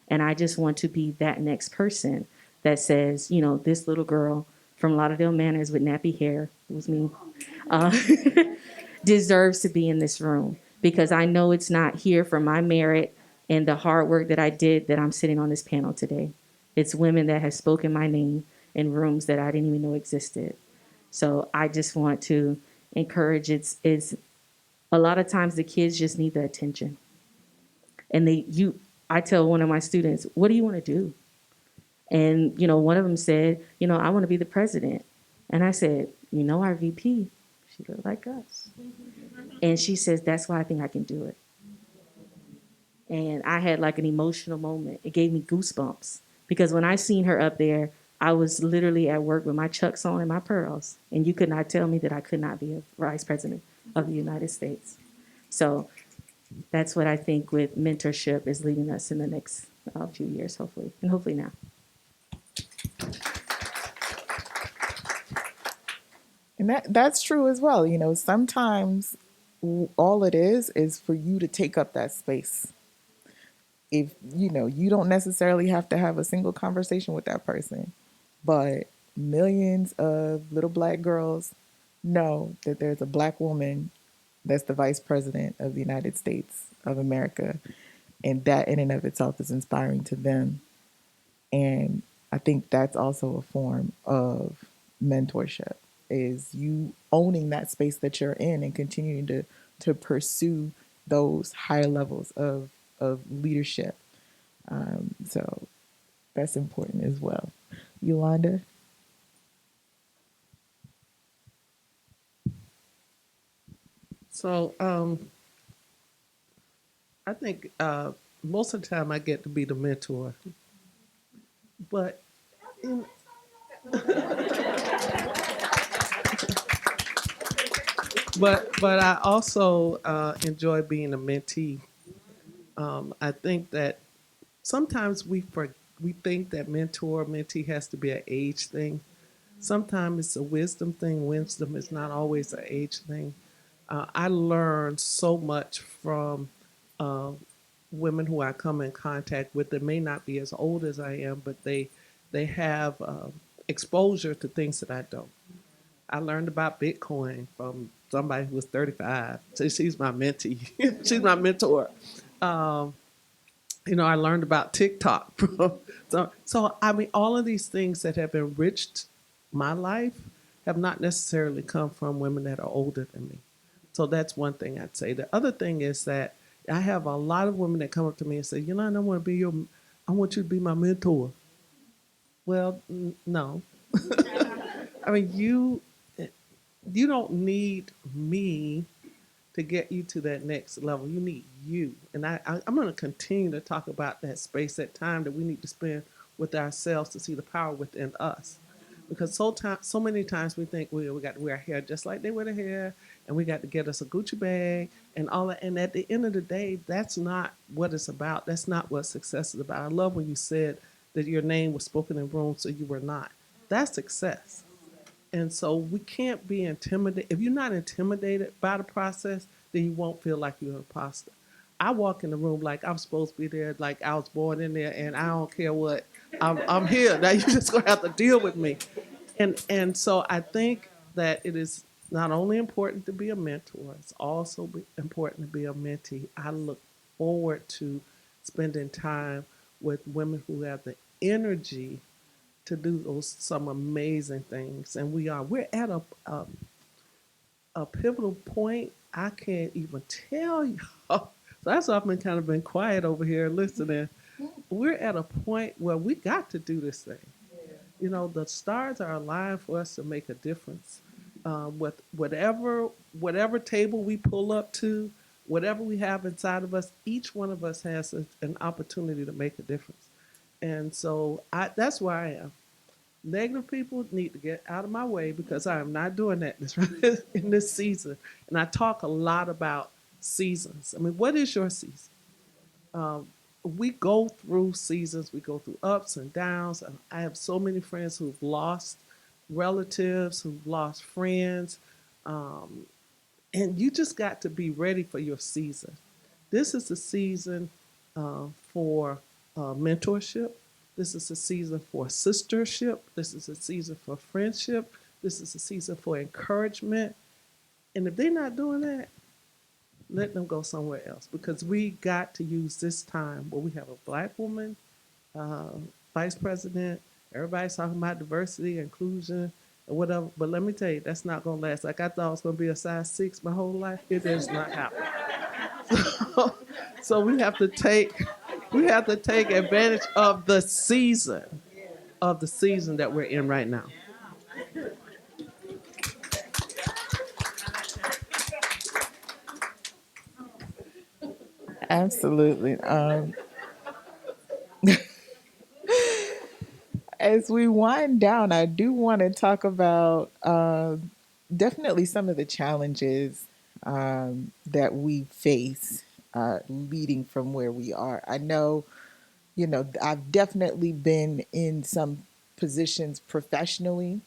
And I just want to be that next person that says, this little girl from Lauderdale Manors with nappy hair, it was me, uh, deserves to be in this room because I know it's not here for my merit and the hard work that I did that I'm sitting on this panel today. It's women that have spoken my name in rooms that I didn't even know existed. So I just want to encourage it's a lot of times the kids just need the attention. And I tell one of my students, what do you want to do? And, one of them said, I want to be the president. And I said, our VP, she looked like us. And she says, that's why I think I can do it. And I had like an emotional moment. It gave me goosebumps because when I seen her up there, I was literally at work with my Chucks on and my pearls. And you could not tell me that I could not be a vice president of the United States. So that's what I think with mentorship is leading us in the next few years, hopefully, and hopefully now. And that's true as well. Sometimes all it is for you to take up that space. If you don't necessarily have to have a single conversation with that person, but millions of little black girls know that there's a black woman that's the vice president of the United States of America, and that in and of itself is inspiring to them. And I think that's also a form of mentorship, is you owning that space that you're in and continuing to pursue those higher levels of leadership. So that's important as well. Yolanda? So I think most of the time I get to be the mentor, but in, but I also enjoy being a mentee. I think that sometimes we think that mentor mentee has to be an age thing. Sometimes it's a wisdom thing. Wisdom is not always an age thing. I learned so much from uh, women who I come in contact with that may not be as old as I am, but they have exposure to things that I don't. I learned about Bitcoin from somebody who was 35. So she's my mentee. She's my mentor. Um, I learned about TikTok. So I mean, all of these things that have enriched my life have not necessarily come from women that are older than me. So that's one thing I'd say. The other thing is that I have a lot of women that come up to me and say, I want to be I want you to be my mentor. Well, no. I mean, you don't need me to get you to that next level. You need you. And I'm going to continue to talk about that space, that time that we need to spend with ourselves to see the power within us. Because so many times we think we got to wear our hair just like they wear their hair, and we got to get us a Gucci bag and all that. And at the end of the day, that's not what it's about. That's not what success is about. I love when you said that your name was spoken in rooms, so you were not. That's success. And so we can't be intimidated. If you're not intimidated by the process, then you won't feel like you're an imposter. I walk in the room like I'm supposed to be there, like I was born in there, and I don't care what. I'm here. Now you're just gonna have to deal with me. And so I think that it is not only important to be a mentor, it's also important to be a mentee. I look forward to spending time with women who have the energy to do some amazing things. And we're at a pivotal point. I can't even tell you. So that's why I've been quiet over here listening. We're at a point where we got to do this thing. The stars are aligned for us to make a difference. With whatever table we pull up to, whatever we have inside of us, each one of us has an opportunity to make a difference. And so that's where I am. Negative people need to get out of my way because I am not doing that in this season. And I talk a lot about seasons. I mean, what is your season? Um, we go through seasons, we go through ups and downs. I have so many friends who've lost relatives, who've lost friends. Um, and you just got to be ready for your season. This is the season for mentorship. This is a season for sistership. This is a season for friendship. This is a season for encouragement. And if they're not doing that, let them go somewhere else because we got to use this time where we have a black woman uh, vice president. Everybody's talking about diversity, inclusion, and whatever. But let me tell you, that's not going to last. Like I thought it was going to be a size 6 my whole life. It does not happen. So we have to take advantage of the season that we're in right now. Absolutely. As we wind down, I do want to talk about definitely some of the challenges that we face leading from where we are. I know, I've definitely been in some positions professionally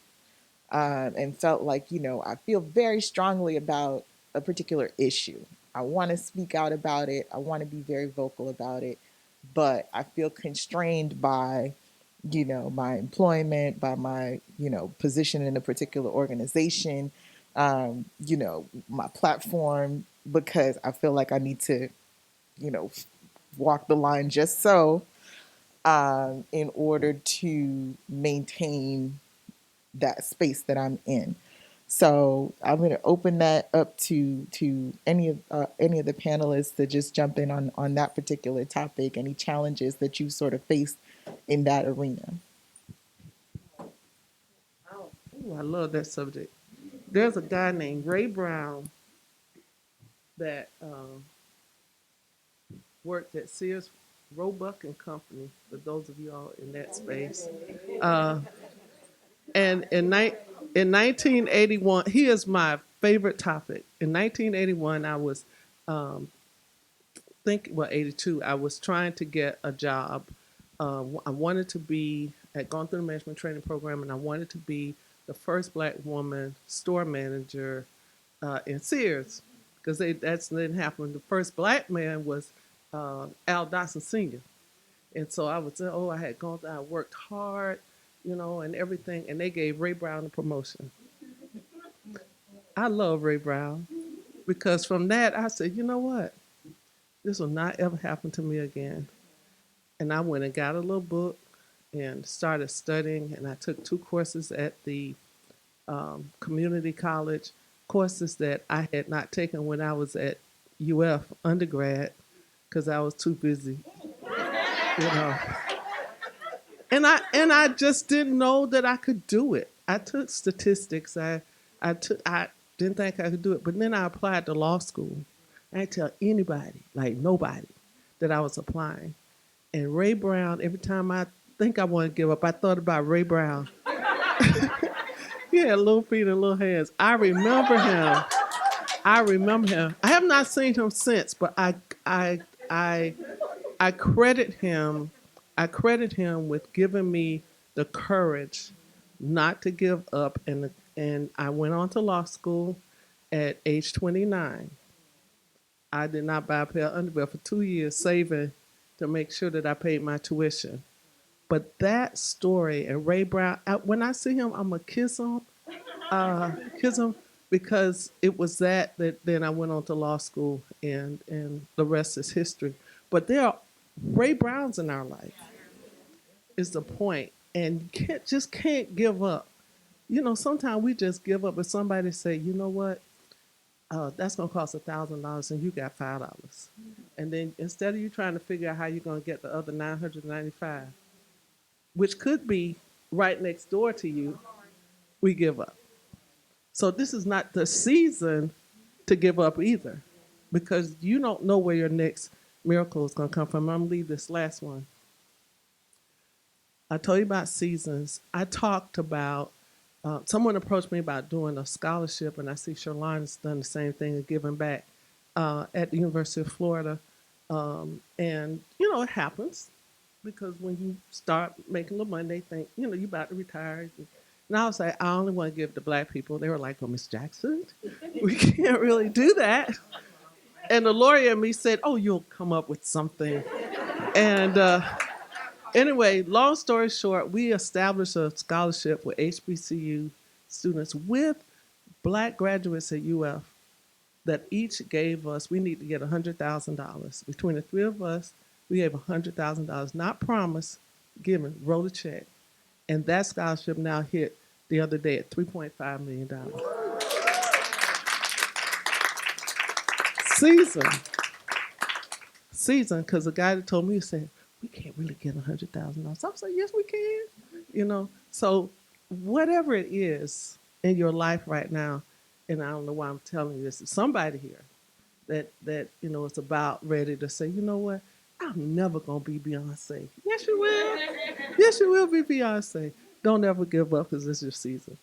and felt like, I feel very strongly about a particular issue. I want to speak out about it. I want to be very vocal about it, but I feel constrained by, my employment, by my, position in a particular organization, my platform, because I feel like I need to, you know, walk the line just so in order to maintain that space that I'm in. So I'm going to open that up to any of the panelists to just jump in on that particular topic. Any challenges that you sort of faced in that arena? Ooh, I love that subject. There's a guy named Ray Brown that worked at Sears Roebuck and Company. For those of you all in that space, uh, and in 1981, he is my favorite topic. In 1981, I was um, 82. I was trying to get a job. I wanted to be, had gone through the management training program, and I wanted to be the first black woman store manager in Sears because that didn't happen. The first black man was Al Dawson Sr. And so I was, oh, I had gone, I worked hard, and everything. And they gave Ray Brown a promotion. I love Ray Brown because from that, I said, you know what? This will not ever happen to me again. And I went and got a little book and started studying. And I took 2 courses at the community college, courses that I had not taken when I was at UF undergrad because I was too busy, you know. And I just didn't know that I could do it. I took statistics. I didn't think I could do it, but then I applied to law school. I didn't tell anybody, like nobody, that I was applying. And Ray Brown, every time I think I want to give up, I thought about Ray Brown. He had little feet and little hands. I remember him. I have not seen him since, but I I credit him. I credit him with giving me the courage not to give up, and I went on to law school at age 29. I did not buy a pair of underwear for 2 years, saving to make sure that I paid my tuition. But that story and Ray Brown, when I see him, I'm gonna kiss him because it was that then I went on to law school and the rest is history. But there are Ray Browns in our life is the point, and you can't give up. Sometimes we just give up, but somebody say, you know what, that's gonna cost $1,000, and you got $5, and then instead of you trying to figure out how you're gonna get the other 995, which could be right next door to you, we give up. So this is not the season to give up either, because you don't know where your next miracle is going to come from. I'm going to leave this last one. I told you about seasons. I talked about, someone approached me about doing a scholarship, and I see Sherlon has done the same thing of giving back at the University of Florida. And, it happens because when you start making the money, they think, you're about to retire. And I was like, I only want to give to Black people. They were like, well, Miss Jackson, we can't really do that. And the lawyer and me said, oh, you'll come up with something. And anyway, long story short, we established a scholarship for HBCU students with Black graduates at UF that each gave us, we need to get $100,000. Between the three of us, we gave $100,000, not promised, given, wrote a check. And that scholarship now hit the other day at $3.5 million. Season, because the guy that told me, he said, we can't really get $100,000. I was like, yes, we can. So whatever it is in your life right now, and I don't know why I'm telling you this, there's somebody here that is about ready to say, you know what? I'm never going to be Beyonce. Yes, you will. Yes, you will be Beyonce. Don't ever give up because this is your season.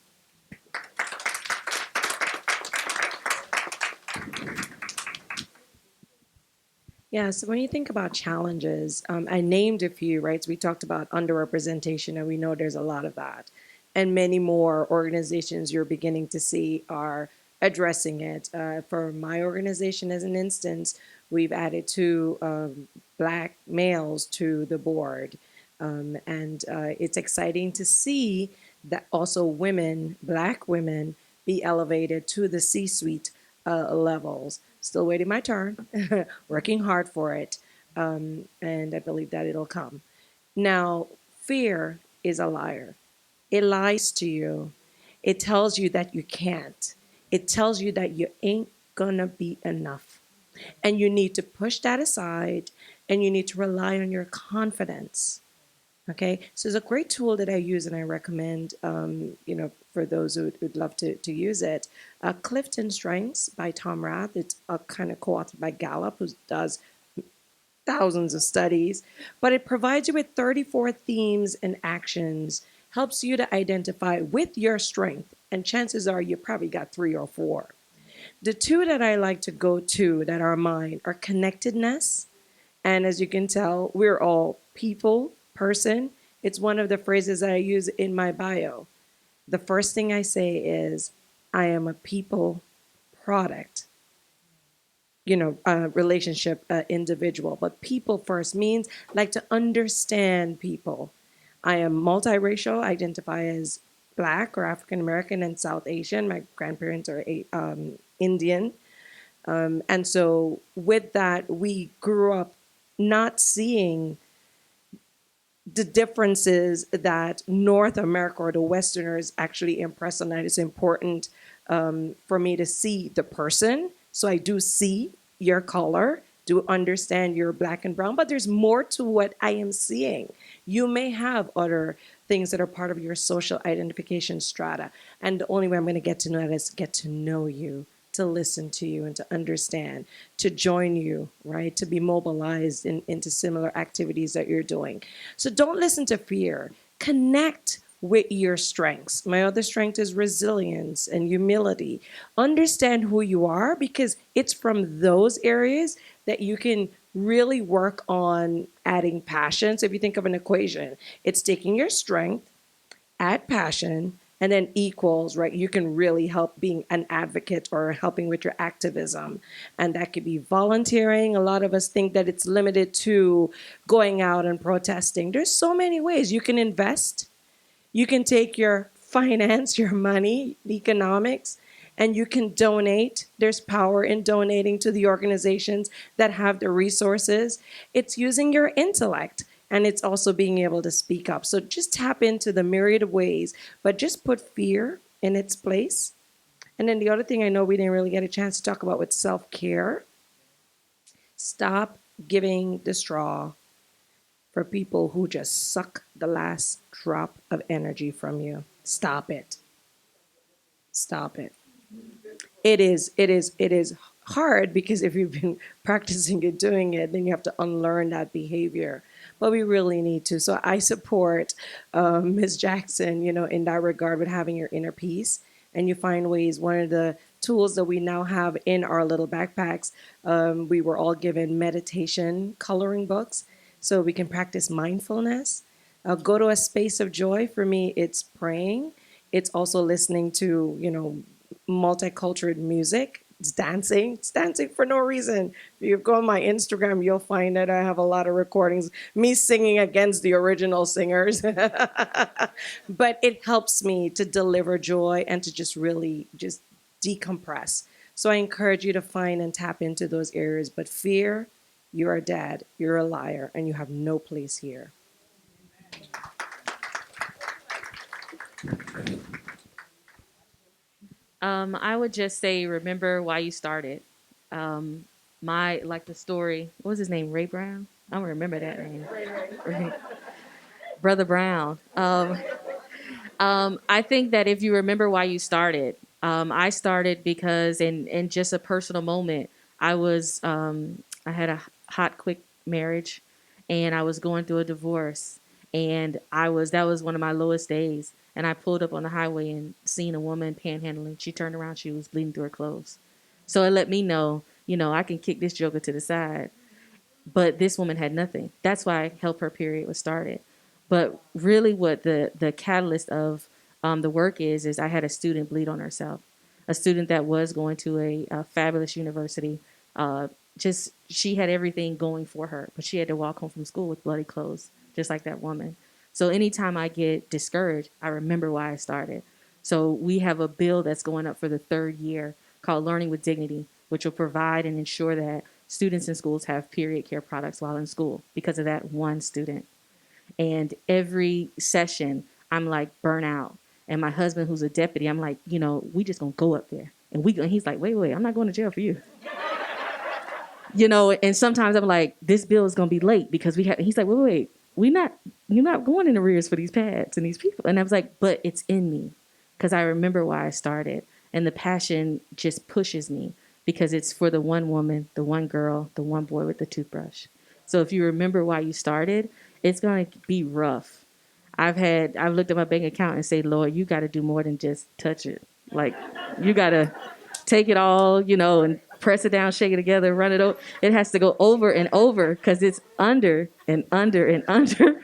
Yeah, so when you think about challenges, I named a few, right? So we talked about underrepresentation, and we know there's a lot of that. And many more organizations you're beginning to see are addressing it. For my organization, as an instance, we've added 2 Black males to the board. And it's exciting to see that also women, Black women, be elevated to the C-suite levels. Still waiting my turn, working hard for it, and I believe that it'll come. Now, fear is a liar. It lies to you. It tells you that you can't. It tells you that you ain't gonna be enough. And you need to push that aside, and you need to rely on your confidence. Okay, so it's a great tool that I use and I recommend, for those who would love to use it. Clifton Strengths by Tom Rath. It's kind of co-authored by Gallup, who does thousands of studies, but it provides you with 34 themes and actions, helps you to identify with your strength, and chances are you probably got 3 or 4. The 2 that I like to go to that are mine are connectedness, and as you can tell, we're all person. It's one of the phrases I use in my bio. The first thing I say is, I am a people product. relationship individual. But people first means like to understand people. I am multiracial, identify as Black or African American and South Asian. My grandparents are Indian. And so with that, we grew up not seeing the differences that North America or the Westerners actually impress on that. It's important for me to see the person. So I do see your color, do understand you're Black and brown, but there's more to what I am seeing. You may have other things that are part of your social identification strata. And the only way I'm going to get to know that is get to know you, to listen to you and to understand, to join you, right? To be mobilized into similar activities that you're doing. So don't listen to fear. Connect with your strengths. My other strength is resilience and humility. Understand who you are because it's from those areas that you can really work on adding passion. So if you think of an equation, it's taking your strength, add passion, and then equals, right? You can really help being an advocate or helping with your activism. And that could be volunteering. A lot of us think that it's limited to going out and protesting. There's so many ways you can invest. You can take your finance, your money, economics, and you can donate. There's power in donating to the organizations that have the resources. It's using your intellect and it's also being able to speak up. So just tap into the myriad of ways, but just put fear in its place. And then the other thing I know we didn't really get a chance to talk about with self-care. Stop giving the straw for people who just suck the last drop of energy from you. Stop it. Stop it. It is hard because if you've been practicing it, doing it, then you have to unlearn that behavior. But we really need to. So I support Ms. Jackson, in that regard with having your inner peace. And you find ways. One of the tools that we now have in our little backpacks, we were all given meditation coloring books so we can practice mindfulness. Go to a space of joy. For me, it's praying. It's also listening to, multicultural music. It's dancing. It's dancing for no reason. If you go on my Instagram, you'll find that I have a lot of recordings, me singing against the original singers. But it helps me to deliver joy and to just really just decompress. So I encourage you to find and tap into those areas. But fear, you're dead, you're a liar, and you have no place here. I would just say, remember why you started. The story, what was his name? Ray Brown? I don't remember that name. Ray. Brother Brown. I think that if you remember why you started, I started because in just a personal moment, I had a hot, quick marriage and I was going through a divorce and that was one of my lowest days. And I pulled up on the highway and seen a woman panhandling. She turned around, she was bleeding through her clothes. So it let me know, I can kick this joker to the side. But this woman had nothing. That's why Help Her Period was started. But really what the catalyst of the work is I had a student bleed on herself. A student that was going to a fabulous university. She had everything going for her, but she had to walk home from school with bloody clothes, just like that woman. So anytime I get discouraged, I remember why I started. So we have a bill that's going up for the third year called Learning with Dignity, which will provide and ensure that students in schools have period care products while in school because of that one student. And every session, I'm like burnout. And my husband, who's a deputy, I'm like, we just gonna go up there. And he's like, wait, I'm not going to jail for you. And sometimes I'm like, this bill is gonna be late because he's like, wait, you're not going in arrears for these pads and these people. And I was like, but it's in me because I remember why I started. And the passion just pushes me because it's for the one woman, the one girl, the one boy with the toothbrush. So if you remember why you started, it's going to be rough. I've looked at my bank account and say, Lord, you got to do more than just touch it. Like, you got to take it all, and press it down, shake it together, run it over. It has to go over and over because it's under and under and under.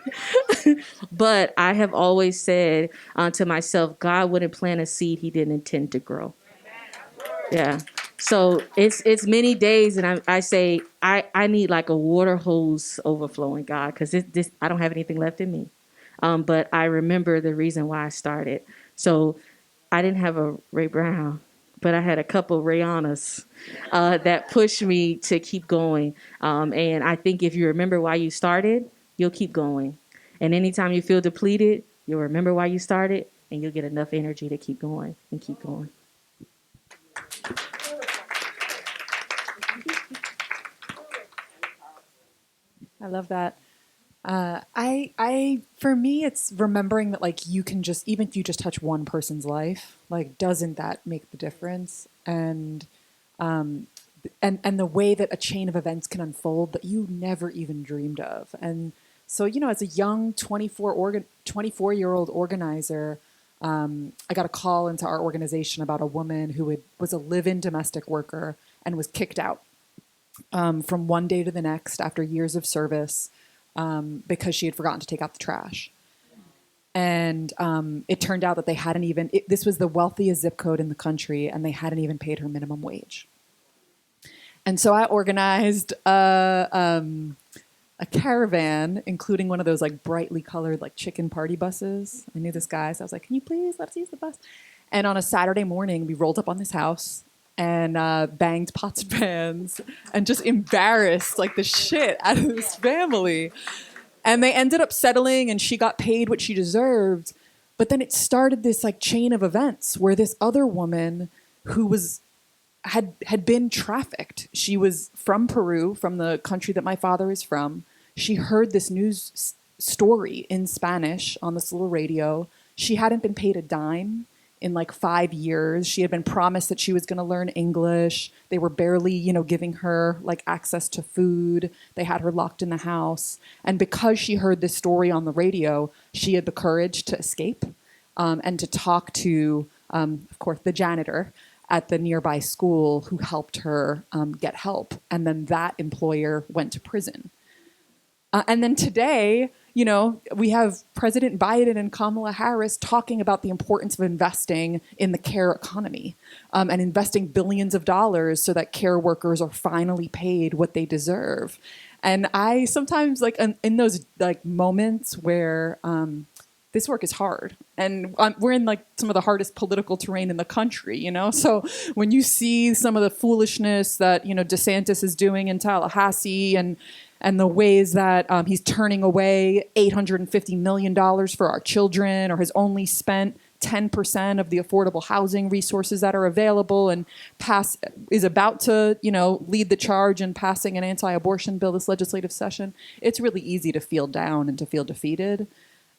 But I have always said to myself, God wouldn't plant a seed he didn't intend to grow. Yeah. So it's many days, and I say I need like a water hose overflowing, God, because this I don't have anything left in me. But I remember the reason why I started. So I didn't have a Ray Brown, but I had a couple Rihannas that pushed me to keep going. And I think if you remember why you started, you'll keep going. And anytime you feel depleted, you'll remember why you started, and you'll get enough energy to keep going and keep going. I love that. For me, it's remembering that like you can just, even if you just touch one person's life, like doesn't that make the difference? And the way that a chain of events can unfold that you never even dreamed of. And so, as a young 24-year-old organizer, I got a call into our organization about a woman who was a live-in domestic worker and was kicked out from one day to the next after years of service because she had forgotten to take out the trash. And it turned out that they hadn't even, this was the wealthiest zip code in the country, and they hadn't even paid her minimum wage. And so I organized a caravan, including one of those like brightly colored like chicken party buses. I knew this guy, so I was like, "Can you please let us use the bus?" And on a Saturday morning, we rolled up on this house and banged pots and pans and just embarrassed like the shit out of this family. And they ended up settling, and she got paid what she deserved. But then it started this like chain of events where this other woman who had been trafficked. She was from Peru, from the country that my father is from. She heard this news story in Spanish on this little radio. She hadn't been paid a dime in like 5 years. She had been promised that she was going to learn English. They were barely, giving her like access to food. They had her locked in the house. And because she heard this story on the radio, she had the courage to escape and to talk to, of course, the janitor at the nearby school who helped her get help. And then that employer went to prison. And then today, we have President Biden and Kamala Harris talking about the importance of investing in the care economy and investing billions of dollars so that care workers are finally paid what they deserve. And I sometimes like in those like moments where this work is hard, and we're in like some of the hardest political terrain in the country, So when you see some of the foolishness that DeSantis is doing in Tallahassee, and the ways that he's turning away $850 million for our children, or has only spent 10% of the affordable housing resources that are available, and is about to lead the charge in passing an anti-abortion bill this legislative session, it's really easy to feel down and to feel defeated.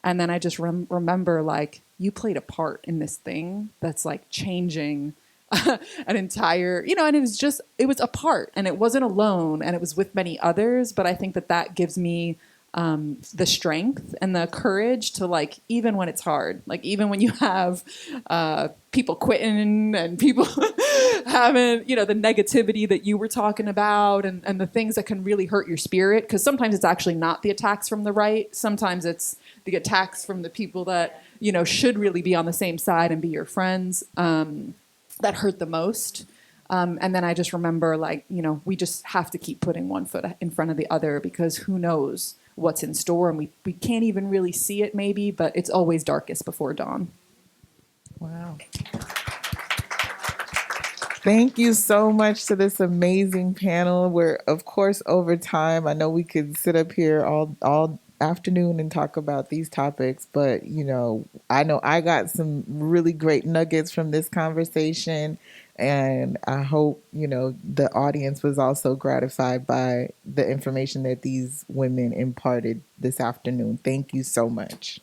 And then I just remember, like, you played a part in this thing that's like changing an entire, and it was a part, and it wasn't alone, and it was with many others. But I think that gives me the strength and the courage to, like, even when it's hard, like even when you have people quitting and people having, the negativity that you were talking about, and the things that can really hurt your spirit. Because sometimes it's actually not the attacks from the right. Sometimes it's the attacks from the people that, should really be on the same side and be your friends that hurt the most. And then I just remember, like, we just have to keep putting one foot in front of the other, because who knows what's in store, and we can't even really see it maybe, but it's always darkest before dawn. Wow. Thank you so much to this amazing panel. We're, of course, over time. I know we could sit up here all afternoon and talk about these topics, but I know I got some really great nuggets from this conversation, and I hope the audience was also gratified by the information that these women imparted this afternoon. Thank you so much.